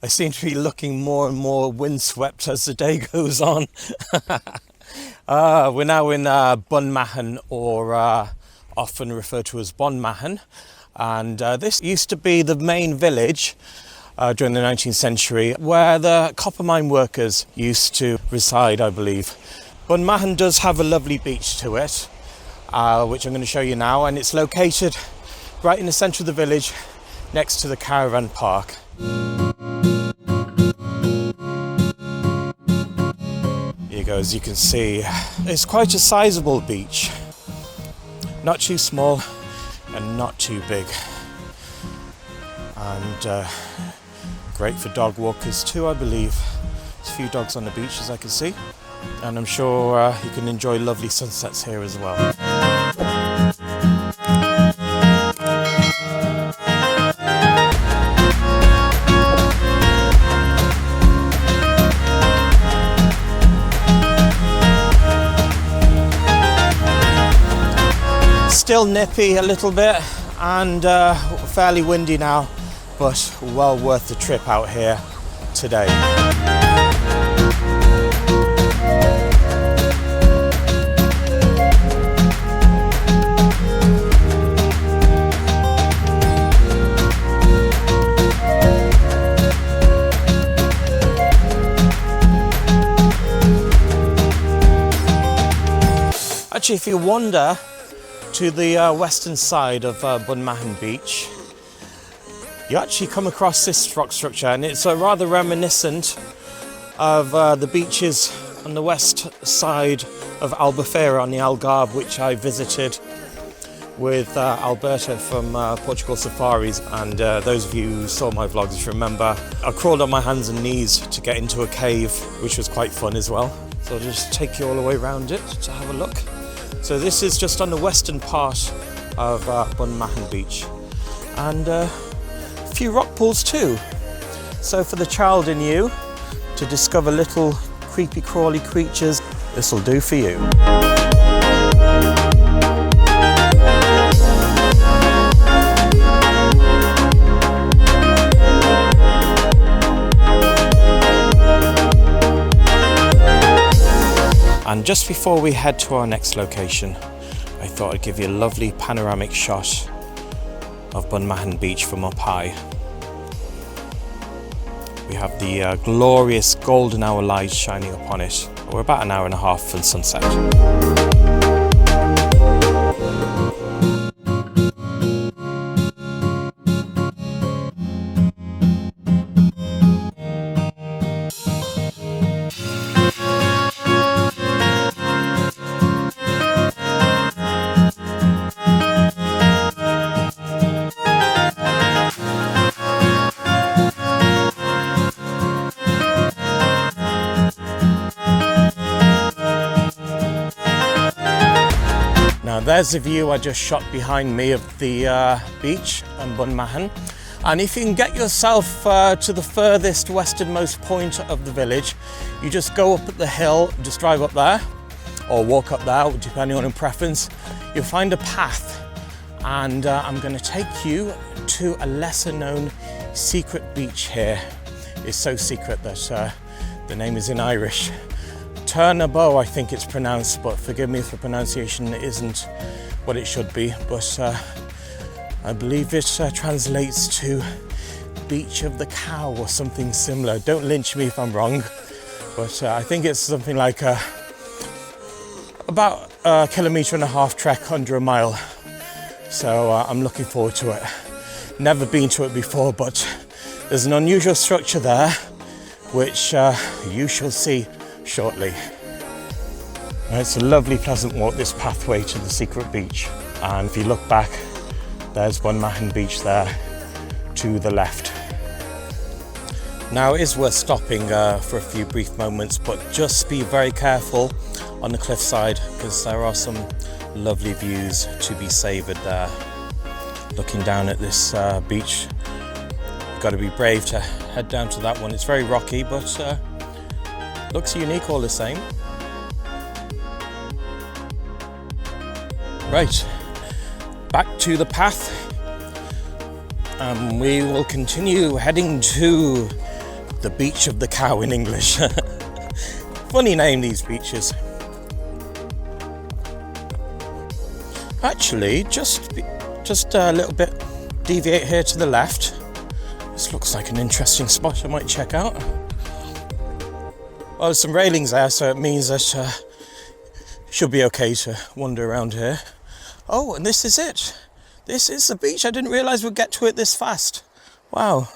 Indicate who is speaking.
Speaker 1: I seem to be looking more and more windswept as the day goes on. We're now in Bunmahon, or often referred to as Bonmahon, and this used to be the main village during the 19th century where the copper mine workers used to reside, I believe. Bunmahon does have a lovely beach to it, which I'm going to show you now, and it's located right in the centre of the village next to the caravan park. Here you go, as you can see, it's quite a sizable beach. Not too small and not too big. And great for dog walkers too, I believe. There's a few dogs on the beach, as I can see. And I'm sure you can enjoy lovely sunsets here as well. Still nippy a little bit and fairly windy now, but well worth the trip out here today. Actually, if you wander to the western side of Bunmahon Beach, you actually come across this rock structure, and it's rather reminiscent of the beaches on the west side of Albufeira on the Algarve, which I visited with Alberta from Portugal Safaris. And those of you who saw my vlogs remember I crawled on my hands and knees to get into a cave, which was quite fun as well. So I'll just take you all the way around it to have a look. So this is just on the western part of Bunmahon Beach, and a few rock pools too. So for the child in you to discover little creepy crawly creatures, this will do for you. And just before we head to our next location, I thought I'd give you a lovely panoramic shot of Bunmahon Beach from up high. We have the glorious golden hour light shining upon it. We're about an hour and a half from sunset. Now there's a view I just shot behind me of the beach and Bunmahon, and if you can get yourself to the furthest westernmost point of the village, you just go up at the hill, just drive up there or walk up there depending on your preference. You'll find a path, and I'm going to take you to a lesser known secret beach here. It's so secret that the name is in Irish. Turnabo, I think it's pronounced, but forgive me if the pronunciation isn't what it should be. But I believe it translates to Beach of the Cow or something similar. Don't lynch me if I'm wrong, but I think it's something like about a 1.5 kilometre trek under a mile. So I'm looking forward to it. Never been to it before, but there's an unusual structure there, which you shall see shortly. It's a lovely pleasant walk, this pathway to the secret beach, and if you look back, there's Bunmahon Beach there to the left. Now it is worth stopping for a few brief moments, but just be very careful on the cliffside because there are some lovely views to be savoured there. Looking down at this beach, you've got to be brave to head down to that one. It's very rocky, but looks unique all the same. Right, back to the path. We will continue heading to The beach of the cow in English. Funny name, these beaches. Actually, just a little bit deviate here to the left. This looks like an interesting spot I might check out. Well, there's some railings there, so it means that should be okay to wander around here. Oh, and this is it. This is the beach. I didn't realise we'd get to it this fast. Wow.